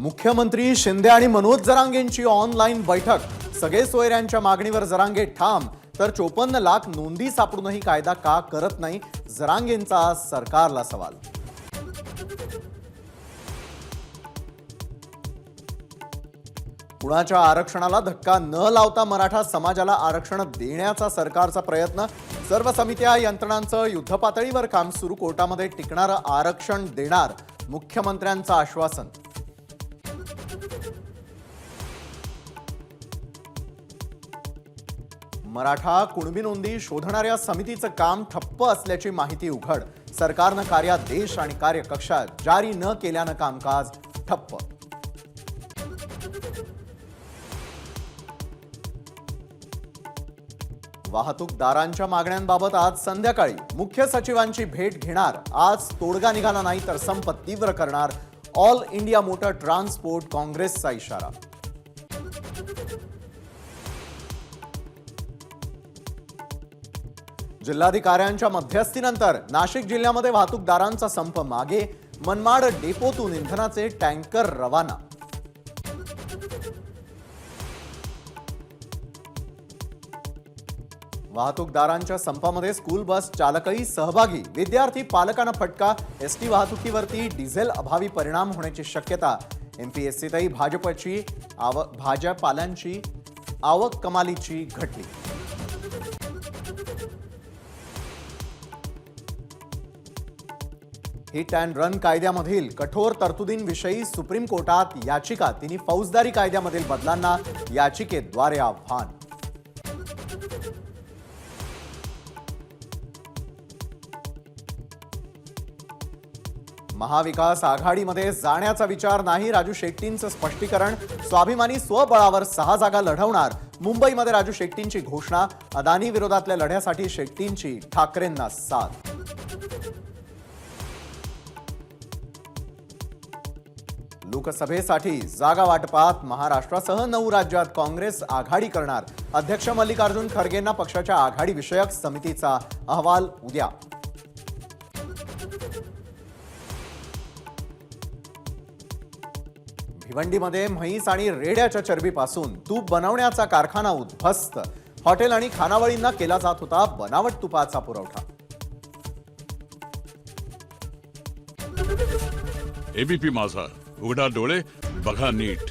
मुख्यमंत्री शिंदे आणि मनोज जरांगेंची ऑनलाईन बैठक। सगळे सोयऱ्यांच्या मागणीवर जरांगे ठाम, तर 54 लाख नोंदी सापडूनही कायदा का करत नाही, जरांगेंचा सरकारला सवाल। कुणाच्या आरक्षणाला धक्का न लावता मराठा समाजाला आरक्षण देण्याचा सरकारचा प्रयत्न। सर्व समित्या यंत्रणांचं युद्धपातळीवर काम सुरू। कोर्टामध्ये टिकणारं आरक्षण देणार, मुख्यमंत्र्यांचं आश्वासन। मराठा कुणबी नोंदी शोधणाऱ्या समितीचं काम ठप्प असल्याची माहिती उघड। सरकारनं कार्यादेश आणि कार्यकक्षा जारी न केल्यानं कामकाज ठप्प। वाहतूकदारांच्या मागण्यांबाबत आज संध्याकाळी मुख्य सचिवांची भेट घेणार। आज तोडगा निघाला नाही तर संप तीव्र करणार, ऑल इंडिया मोटर ट्रान्सपोर्ट काँग्रेसचा इशारा। जिल्हाधिकाऱ्यांच्या मध्यस्थीनंतर नाशिक जिल्ह्यामध्ये वाहतूकदारांचा संप मागे। मनमाड डेपोतून इंधनाचे टँकर रवाना। वाहतूकदारांच्या संपामध्ये स्कूल बस चालकही सहभागी। विद्यार्थी पालकांना फटका। एसटी वाहतुकीवरती डिझेल अभावी परिणाम होण्याची शक्यता। एमपीएससीतही भाजपाल्यांची आवक कमालीची घटली। हिट अँड रन कायद्यामधील कठोर तरतुदींविषयी सुप्रीम कोर्टात याचिका। तिन्ही फौजदारी कायद्यामधील बदलांना याचिकेद्वारे आव्हान। महाविकास आघाडीमध्ये जाण्याचा विचार नाही, राजू शेट्टींचं स्पष्टीकरण। स्वाभिमानी स्वबळावर 6 जागा लढवणार। मुंबईमध्ये राजू शेट्टींची घोषणा। अदानी विरोधातल्या लढ्यासाठी शेट्टींची ठाकरेंना साथ। लोकसभेसाठी जागा वाटपात महाराष्ट्रासह 9 राज्यात काँग्रेस आघाडी करणार। अध्यक्ष मल्लिकार्जुन खरगेंना पक्षाच्या आघाडी विषयक समितीचा अहवाल उद्या। भिवंडीमध्ये म्हैस आणि रेड्याच्या चरबीपासून तूप बनवण्याचा कारखाना उद्ध्वस्त। हॉटेल आणि खानावळींना केला जात होता बनावट तुपाचा पुरवठा। एबीपी माझा, उघडा डोळे बघा नीट।